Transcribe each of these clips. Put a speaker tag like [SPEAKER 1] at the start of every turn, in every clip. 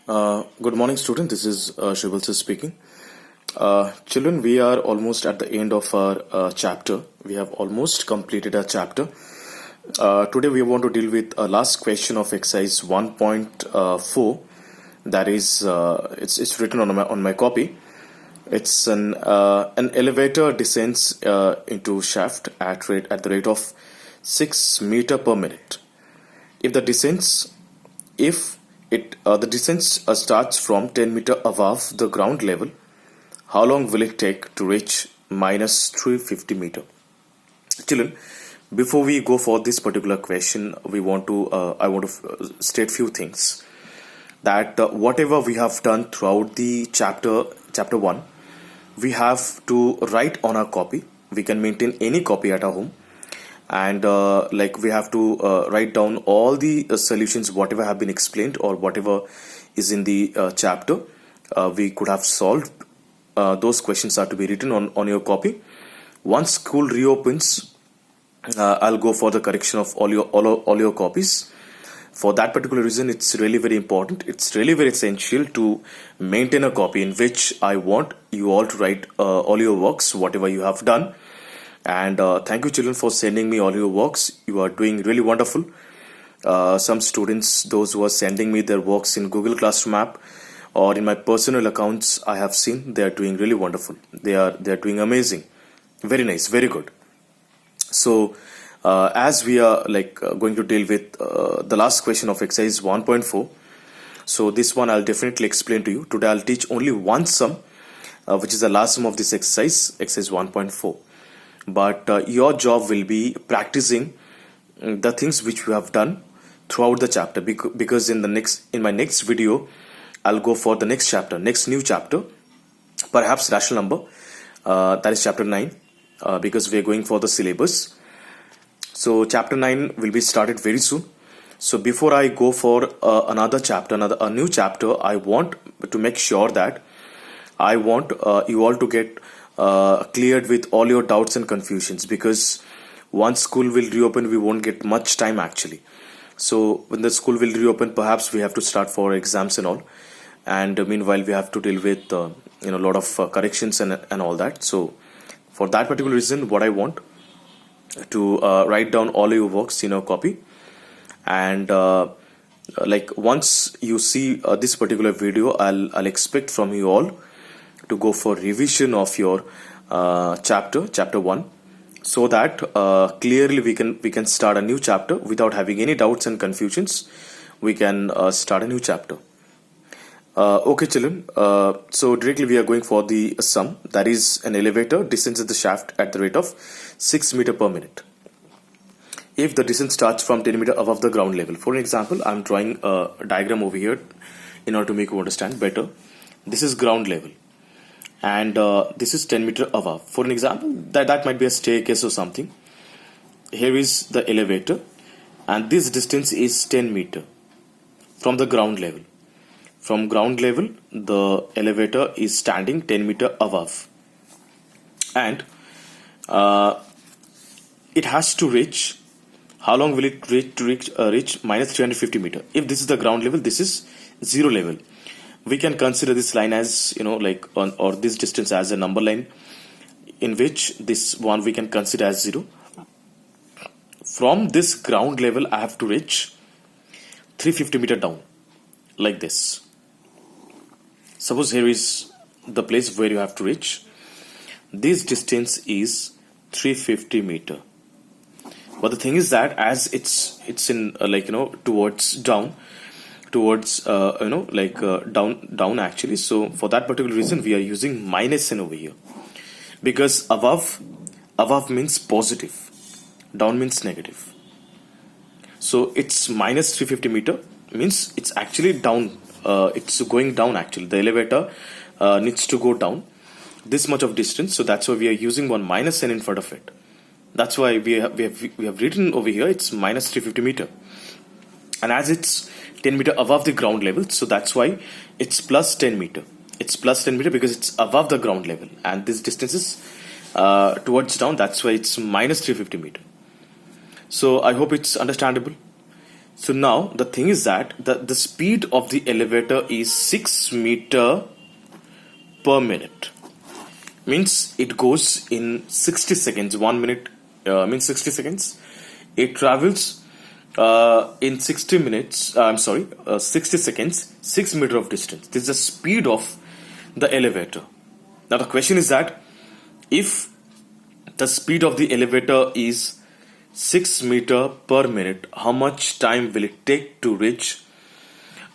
[SPEAKER 1] Good morning, student. This is Shivalsa speaking. Children, we are almost at the end of our chapter. We have almost completed our chapter. Today, we want to deal with a last question of exercise 1.4. That is, it's written on my copy. It's an elevator descends into shaft at the rate of 6 meter per minute. If the descents if the descent starts from 10 meter above the ground level, how long will it take to reach minus 350 meter? Children, before we go for this particular question, I want to state few things. That whatever we have done throughout the chapter 1, we have to write on our copy. We can maintain any copy at our home, and we have to write down all the solutions, whatever have been explained or whatever is in the chapter we could have solved. Those questions are to be written on your copy. Once school reopens, I'll go for the correction of all your copies. For that particular reason, it's really very important. It's really very essential to maintain a copy in which I want you all to write all your works, whatever you have done. And thank you, children, for sending me all your works. You are doing really wonderful. Some students, those who are sending me their works in Google Classroom app or in my personal accounts, I have seen they are doing really wonderful. They are doing amazing. Very nice, very good. So as we are going to deal with the last question of exercise 1.4, so this one I'll definitely explain to you. Today I'll teach only one sum, which is the last sum of this exercise 1.4. But your job will be practicing the things which we have done throughout the chapter, because in my next video I'll go for the next new chapter, perhaps rational number, that is chapter 9, because we are going for the syllabus. So chapter 9 will be started very soon. So before I go for a new chapter, I want to make sure that I want you all to get cleared with all your doubts and confusions, because once school will reopen, we won't get much time actually. So when the school will reopen, perhaps we have to start for exams and all, and meanwhile we have to deal with a lot of corrections and all that. So for that particular reason, what I want to write down all your works in a copy, and once you see this particular video, I'll expect from you all to go for revision of your chapter 1, so that clearly we can start a new chapter without having any doubts and confusions. We can start a new chapter. Okay, children, so directly we are going for the sum. That is, an elevator descends the shaft at the rate of 6 meter per minute. If the descent starts from 10 meter above the ground level. For example, I'm drawing a diagram over here in order to make you understand better. This is ground level, and this is 10 meter above. For an example, that might be a staircase or something. Here is the elevator, and this distance is 10 meter from the ground level. From ground level, the elevator is standing 10 meter above, and it has to reach. How long will it reach minus 350 meter? If this is the ground level, this is zero level. We can consider this line as or this distance as a number line, in which this one we can consider as 0. From this ground level, I have to reach 350 meter down, like this. Suppose here is the place where you have to reach. This distance is 350 meter. But the thing is that as it's in towards down, down actually. So for that particular reason, we are using minus n over here, because above means positive, down means negative. So it's minus 350 meter means it's actually down. It's going down actually. The elevator needs to go down this much of distance. So that's why we are using one minus n in front of it. That's why we have written over here it's minus 350 meter, and as it's 10 meter above the ground level, so that's why it's plus 10 meter. It's plus 10 meter because it's above the ground level, and this distance is towards down. That's why it's minus 350 meter. So I hope it's understandable. So now the thing is that the speed of the elevator is 6 meter per minute. Means it goes in 60 seconds. 1 minute means 60 seconds. It travels in 60 minutes. 60 seconds, 6 meter of distance. This is the speed of the elevator. Now the question is that if the speed of the elevator is 6 meter per minute, how much time will it take to reach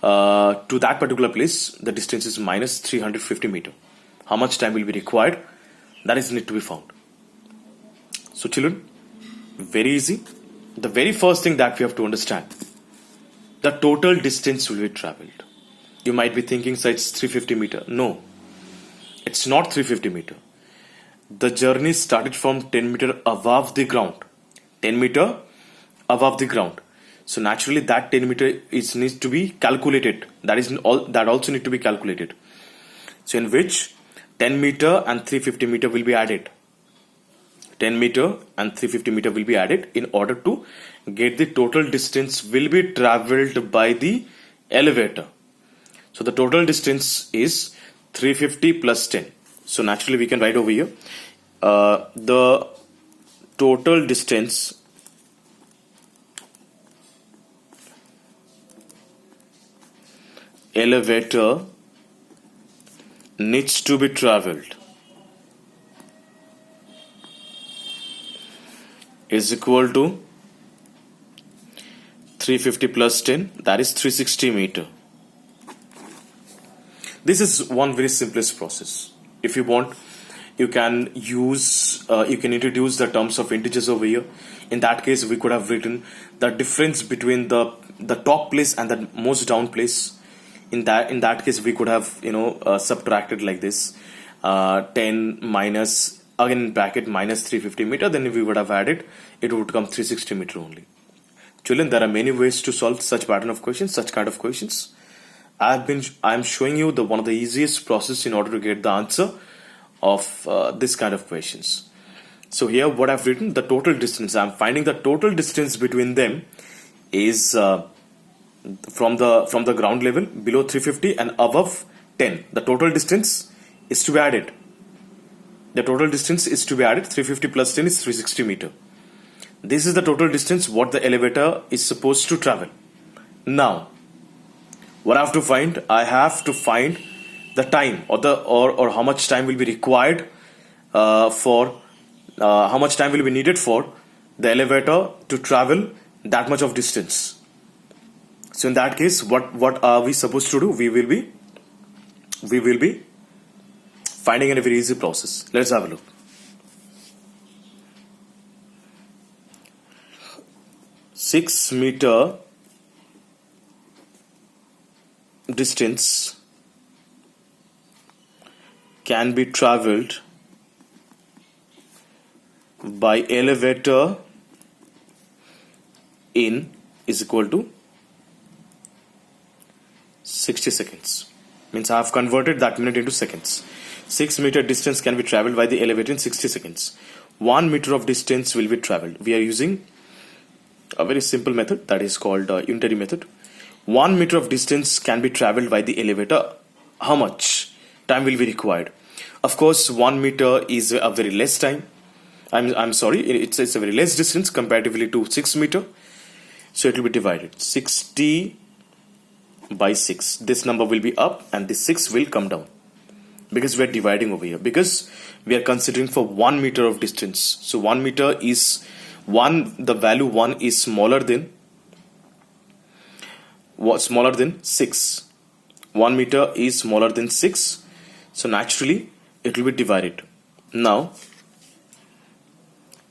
[SPEAKER 1] to that particular place? The distance is minus 350 meter. How much time will be required? That is need to be found. So children, very easy. The very first thing that we have to understand, the total distance will be traveled. You might be thinking, so it's 350 meter. No, it's not 350 meter. The journey started from 10 meter above the ground. 10 meter above the ground. So naturally that 10 meter needs to be calculated. That also need to be calculated. So in which 10 meter and 350 meter will be added. 10 meter and 350 meter will be added in order to get the total distance will be traveled by the elevator. So the total distance is 350 plus 10. So naturally we can write over here the total distance elevator needs to be traveled is equal to 350 plus 10, that is 360 meter. This is one very simplest process. If you want, you can introduce the terms of integers over here. In that case, we could have written the difference between the top place and the most down place. In that case, we could have subtracted like this, 10 minus, again in bracket, minus 350 meter. Then if we would have added, it would come 360 meter only. Children, there are many ways to solve such pattern of questions, such kind of questions. I'm showing you one of the easiest process in order to get the answer of this kind of questions. So here what I've written, the total distance, I'm finding the total distance between them is from the ground level below 350 and above 10. The total distance is to be added. The total distance is to be added. 350 plus 10 is 360 meter. This is the total distance what the elevator is supposed to travel. Now, what I have to find? I have to find the time or how much time will be required how much time will be needed for the elevator to travel that much of distance. So in that case, what are we supposed to do? We will be finding in a very easy process. Let's have a look. Six meter distance can be traveled by elevator in is equal to 60 seconds. Means I have converted that minute into seconds. 6 meter distance can be traveled by the elevator in 60 seconds. 1 meter of distance will be traveled. We are using a very simple method that is called unitary method. 1 meter of distance can be traveled by the elevator. How much time will be required? Of course, 1 meter is a very less time. I'm sorry, it's a very less distance comparatively to 6 meter. So it will be divided 60 by 6. This number will be up and this 6 will come down because we are dividing over here, because we are considering for 1 meter of distance. So 1 meter is the value 1 is smaller than 6. 1 meter is smaller than 6. So naturally it will be divided. Now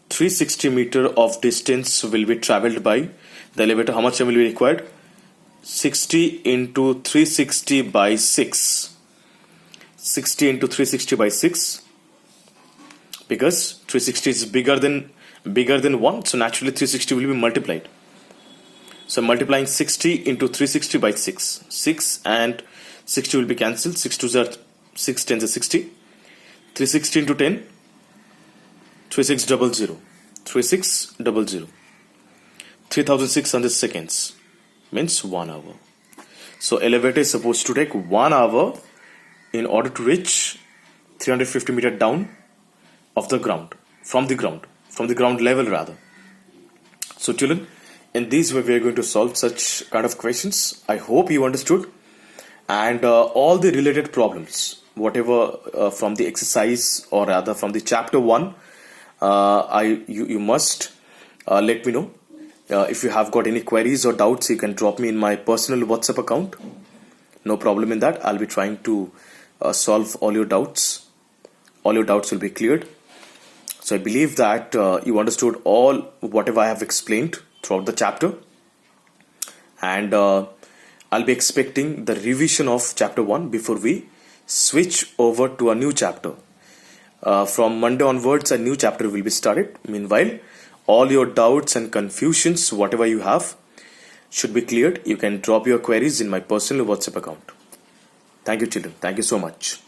[SPEAKER 1] 360 meter of distance will be traveled by the elevator. How much time will be required? 60 into 360 by 6. 60 into 360 by 6, because 360 is bigger than 1, so naturally 360 will be multiplied. So multiplying 60 into 360 by 6. 6 and 60 will be cancelled. 6 2s are 6, 10s are 60. 360 into 10, 3600. 3600. 3600 seconds. means 1 hour. So elevator is supposed to take 1 hour in order to reach 350 meter down of the ground, from the ground level rather. So children, in this way we are going to solve such kind of questions. I hope you understood, and all the related problems, whatever from the exercise or rather from the chapter 1, you must let me know. If you have got any queries or doubts, you can drop me in my personal WhatsApp account. No problem in that. I'll be trying to solve all your doubts. All your doubts will be cleared. So I believe that you understood all whatever I have explained throughout the chapter. And I'll be expecting the revision of chapter 1 before we switch over to a new chapter. From Monday onwards, a new chapter will be started. Meanwhile, all your doubts and confusions, whatever you have, should be cleared. You can drop your queries in my personal WhatsApp account. Thank you, children. Thank you so much.